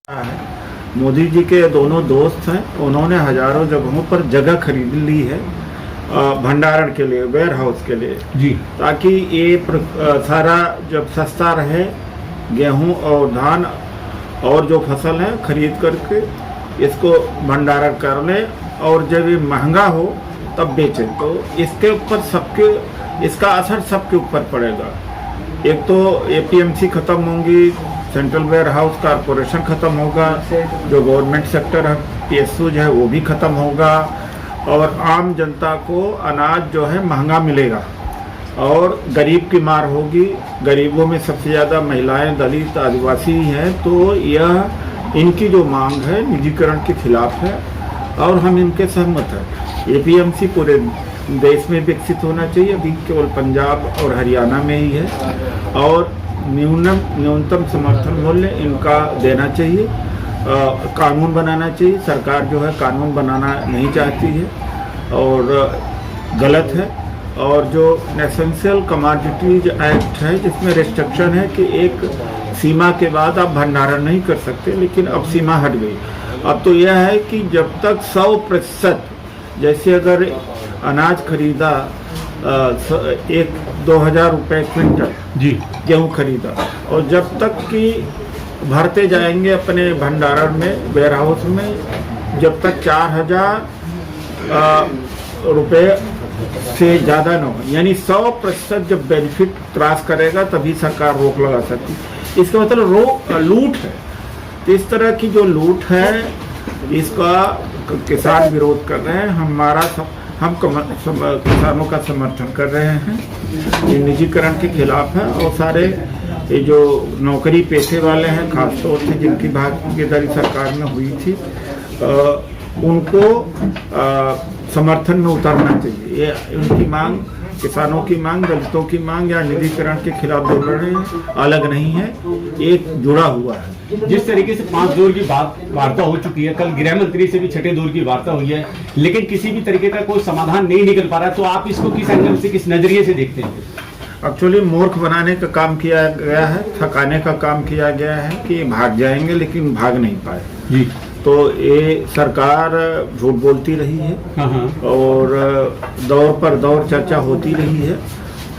है। मोदी जी के दोनों दोस्त हैं, उन्होंने हजारों जगहों पर जगह खरीद ली है भंडारण के लिए, वेयर हाउस के लिए जी, ताकि ये सारा जब सस्ता रहे गेहूं और धान और जो फसल है खरीद करके इसको भंडारण कर लें और जब ये महंगा हो तब बेचें। तो इसके ऊपर इसका असर सबके ऊपर पड़ेगा। एक तो एपीएमसी खत्म होंगी, सेंट्रल वेयर हाउस कारपोरेशन खत्म होगा, जो गवर्नमेंट सेक्टर है पीएसयूज है वो भी खत्म होगा और आम जनता को अनाज जो है महंगा मिलेगा और गरीब की मार होगी। गरीबों में सबसे ज़्यादा महिलाएं, दलित, आदिवासी हैं। तो यह इनकी जो मांग है निजीकरण के खिलाफ है और हम इनके सहमत हैं। एपीएमसी पूरे देश में विकसित होना चाहिए, अभी केवल पंजाब और हरियाणा में ही है और न्यूनतम समर्थन मूल्य इनका देना चाहिए। कानून बनाना चाहिए। सरकार जो है कानून बनाना नहीं चाहती है और गलत है। और जो एसेंशियल कमोडिटीज एक्ट है जिसमें रिस्ट्रिक्शन है कि एक सीमा के बाद आप भंडारण नहीं कर सकते, लेकिन अब सीमा हट गई। अब तो यह है कि जब तक 100%, जैसे अगर अनाज खरीदा 1-2 हज़ार रुपये क्विंटल जी, गेहूँ खरीदा और जब तक कि भरते जाएंगे अपने भंडारण में, वेयर हाउस में, जब तक 4,000 रुपये से ज़्यादा न हो, यानी 100% जब बेनिफिट क्रॉस करेगा तभी सरकार रोक लगा सकती। इसका मतलब लूट है। तो इस तरह की जो लूट है इसका किसान विरोध कर रहे हैं। हम किसानों का समर्थन कर रहे हैं। ये निजीकरण के खिलाफ है और सारे ये जो नौकरी पेशे वाले हैं, खासतौर से जिनकी भागीदारी सरकार में हुई थी, उनको समर्थन में उतरना चाहिए। ये उनकी मांग, किसानों की मांग, दलितों की मांग या निजीकरण के खिलाफ जो लड़ रहे हैं अलग नहीं है, एक जुड़ा हुआ है। जिस तरीके से 5 दौर की वार्ता हो चुकी है, कल गृह मंत्री से भी 6ठे दौर की वार्ता हुई है, लेकिन किसी भी तरीके का कोई समाधान नहीं निकल पा रहा, तो आप इसको किस एंगल से, किस नजरिए से देखते हैं? एक्चुअली मूर्ख बनाने का काम किया गया है, थकाने का काम किया गया है कि भाग जाएंगे लेकिन भाग नहीं पाए जी। तो ये सरकार झूठ बोलती रही है और दौर पर दौर चर्चा होती रही है।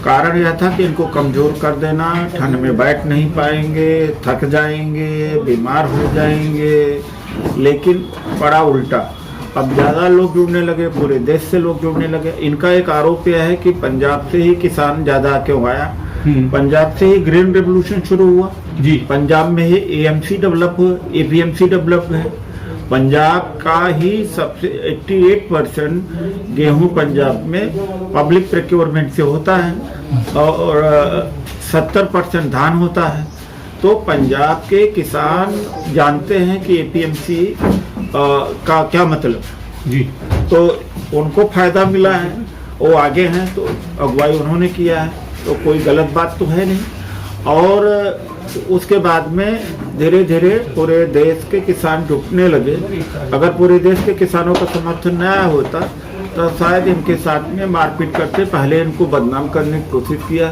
कारण यह था कि इनको कमजोर कर देना, ठंड में बैठ नहीं पाएंगे, थक जाएंगे, बीमार हो जाएंगे, लेकिन बड़ा उल्टा। अब ज़्यादा लोग जुड़ने लगे, पूरे देश से लोग जुड़ने लगे। इनका एक आरोप यह है कि पंजाब से ही किसान ज़्यादा क्यों आया। पंजाब से ही ग्रीन रेवोल्यूशन शुरू हुआ जी। पंजाब में ही एएमसी डेवलप हुआ, एपीएमसी डेवलप है। पंजाब का ही सबसे 88% गेहूं पंजाब में पब्लिक प्रोक्योरमेंट से होता है और 70% धान होता है। तो पंजाब के किसान जानते हैं कि एपीएमसी का क्या मतलब जी। तो उनको फायदा मिला है, वो आगे हैं, तो अगुवाई उन्होंने किया है, तो कोई गलत बात तो है नहीं। और उसके बाद में धीरे धीरे पूरे देश के किसान जुटने लगे। अगर पूरे देश के किसानों का समर्थन न होता तो शायद इनके साथ में मारपीट करते। पहले इनको बदनाम करने की कोशिश किया,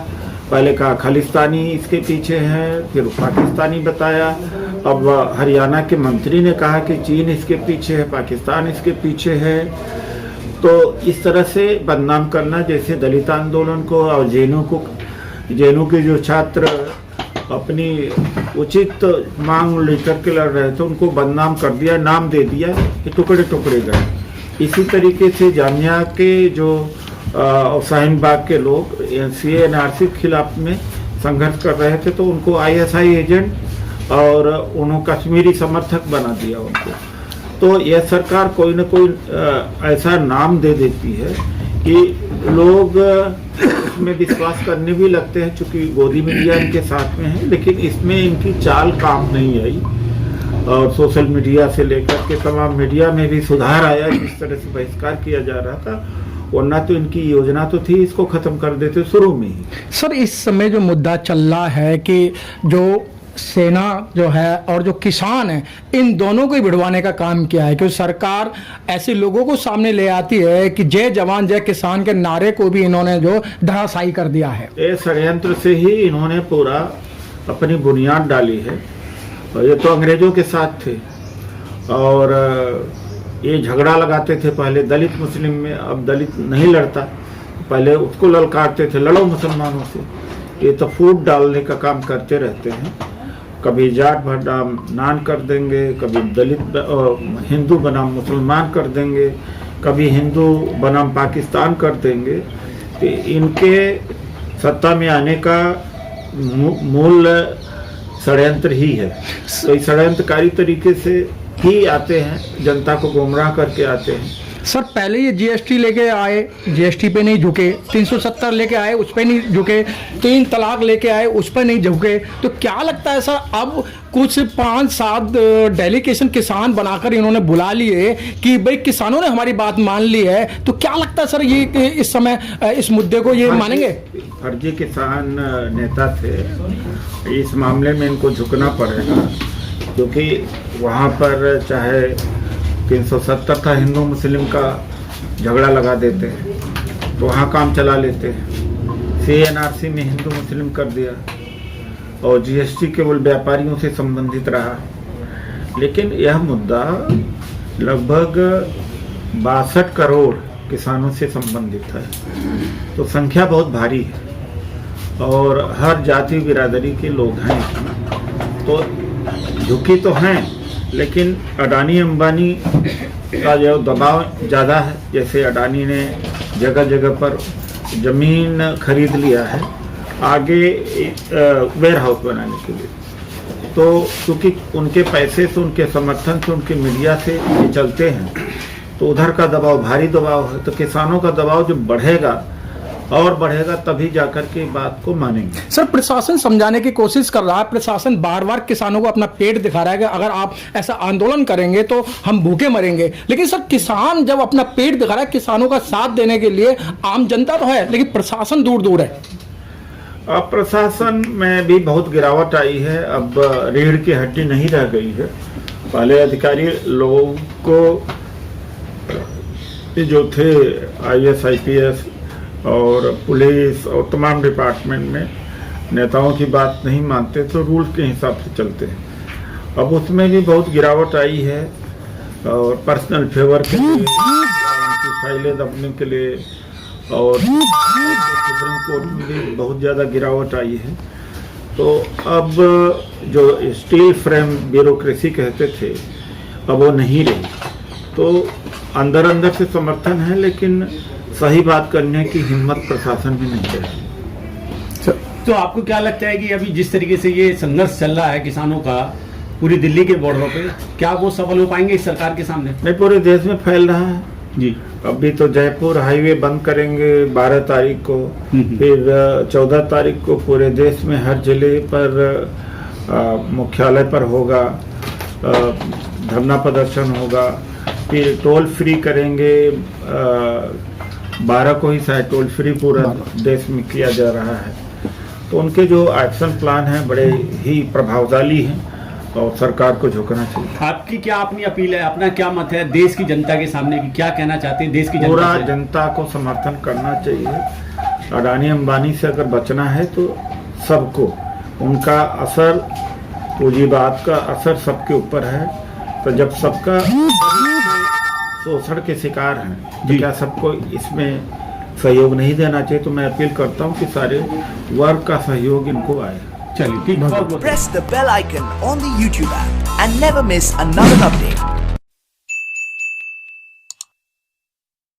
पहले कहा खालिस्तानी इसके पीछे है, फिर पाकिस्तानी बताया। अब हरियाणा के मंत्री ने कहा कि चीन इसके पीछे है, पाकिस्तान इसके पीछे है। तो इस तरह से बदनाम करना, जैसे दलित आंदोलन को और जेएनयू के जो छात्र अपनी उचित मांग लेकर के लड़ रहे थे उनको बदनाम कर दिया, नाम दे दिया कि टुकड़े टुकड़े गए। इसी तरीके से जामिया के जो शाहीन बाग के लोग सीएनआरसी के खिलाफ में संघर्ष कर रहे थे तो उनको आईएसआई एजेंट और उन्होंने कश्मीरी समर्थक बना दिया उनको। तो यह सरकार कोई न कोई ऐसा नाम दे देती है कि लोग इसमें विश्वास करने भी लगते हैं, चूंकि गोदी मीडिया इनके साथ में है। लेकिन इसमें इनकी चाल काम नहीं आई और सोशल मीडिया से लेकर के तमाम मीडिया में भी सुधार आया। जिस तरह से बहिष्कार किया जा रहा था, वरना तो इनकी योजना तो थी इसको खत्म कर देते शुरू में ही। सर, इस समय जो मुद्दा चल रहा है कि जो सेना जो है और जो किसान है, इन दोनों को ही भिड़वाने का काम किया है, क्योंकि सरकार ऐसे लोगों को सामने ले आती है कि जय जवान जय किसान के नारे को भी इन्होंने जो धराशायी कर दिया है। ये षड्यंत्र से ही इन्होंने पूरा अपनी बुनियाद डाली है और ये तो अंग्रेजों के साथ थे और ये झगड़ा लगाते थे पहले दलित मुस्लिम में। अब दलित नहीं लड़ता, पहले उसको ललकारते थे, लड़ो मुसलमानों से। ये तो फूट डालने का काम करते रहते हैं, कभी जाट बनाम नान कर देंगे, कभी दलित हिंदू बनाम मुसलमान कर देंगे, कभी हिंदू बनाम पाकिस्तान कर देंगे। तो इनके सत्ता में आने का मूल षड्यंत्र ही है। तो इस षड्यंत्रकारी तरीके से ही आते हैं, जनता को गुमराह करके आते हैं। सर पहले ये जीएसटी लेके आए, जीएसटी पे नहीं झुके, 370 लेके आए उस पे नहीं झुके, 3 तलाक लेके आए उस पर नहीं झुके। तो क्या लगता है सर अब कुछ 5-7 डेलीगेशन किसान बनाकर इन्होंने बुला लिए कि भाई किसानों ने हमारी बात मान ली है, तो क्या लगता है सर ये इस समय इस मुद्दे को ये मानेंगे? फर्जी किसान नेता थे, इस मामले में इनको झुकना पड़ेगा, क्योंकि वहाँ पर चाहे 370 था हिंदू मुस्लिम का झगड़ा लगा देते हैं तो वहाँ काम चला लेते हैं। CNRC में हिंदू मुस्लिम कर दिया और GST केवल व्यापारियों से संबंधित रहा। लेकिन यह मुद्दा लगभग 62 करोड़ किसानों से संबंधित है, तो संख्या बहुत भारी है और हर जाति बिरादरी के लोग हैं इसमें। तो झुकी तो हैं, लेकिन अडानी अंबानी का जो दबाव ज़्यादा है, जैसे अडानी ने जगह जगह पर ज़मीन खरीद लिया है आगे वेयर हाउस बनाने के लिए। तो क्योंकि उनके पैसे से, उनके समर्थन से, उनके मीडिया से ये चलते हैं, तो उधर का दबाव भारी दबाव है। तो किसानों का दबाव जब बढ़ेगा और बढ़ेगा तभी जाकर के बात को मानेंगे। सर प्रशासन समझाने की कोशिश कर रहा है, प्रशासन बार बार किसानों को अपना पेट दिखा रहा है कि अगर आप ऐसा आंदोलन करेंगे तो हम भूखे मरेंगे। लेकिन सर किसान जब अपना पेट दिखा रहा है, किसानों का साथ देने के लिए आम जनता तो है, लेकिन प्रशासन दूर दूर है। अब प्रशासन में भी बहुत गिरावट आई है, अब रीढ़ की हड्डी नहीं रह गई है। पहले अधिकारी लोगों को जो थे IAS IPS और पुलिस और तमाम डिपार्टमेंट में नेताओं की बात नहीं मानते, तो रूल के हिसाब से चलते हैं। अब उसमें भी बहुत गिरावट आई है और पर्सनल फेवर के लिए, उनकी फाइलें दबने के लिए, और सुप्रीम कोर्ट में भी बहुत ज़्यादा गिरावट आई है। तो अब जो स्टील फ्रेम ब्यूरोक्रेसी कहते थे अब वो नहीं रही। तो अंदर अंदर से समर्थन है, लेकिन सही बात करने की हिम्मत प्रशासन में नहीं है। तो आपको क्या लगता है कि अभी जिस तरीके से ये संघर्ष चल रहा है किसानों का पूरी दिल्ली के बॉर्डरों पे, क्या वो सफल हो पाएंगे इस सरकार के सामने? नहीं, पूरे देश में फैल रहा है जी। अभी तो जयपुर हाईवे बंद करेंगे 12 तारीख को, फिर 14 तारीख को पूरे देश में हर जिले पर मुख्यालय पर होगा धरना प्रदर्शन होगा। फिर टोल फ्री करेंगे, 12 को ही शायद टोल फ्री पूरा देश में किया जा रहा है। तो उनके जो एक्शन प्लान हैं बड़े ही प्रभावशाली हैं और सरकार को झुकना चाहिए। आपकी क्या अपनी अपील है, अपना क्या मत है देश की जनता के सामने की, क्या कहना चाहते हैं देश की जनता? पूरा जनता को समर्थन करना चाहिए। अडानी अंबानी से अगर बचना है तो सबको, उनका असर, पूंजीवाद का असर सबके ऊपर है। तो जब सबका शोषण के शिकार हैं तो क्या सबको इसमें सहयोग नहीं देना चाहिए? तो मैं अपील करता हूं कि सारे वर्ग का सहयोग इनको आए। चलिए ठीक है। Press the bell icon on the YouTube app and never miss another update.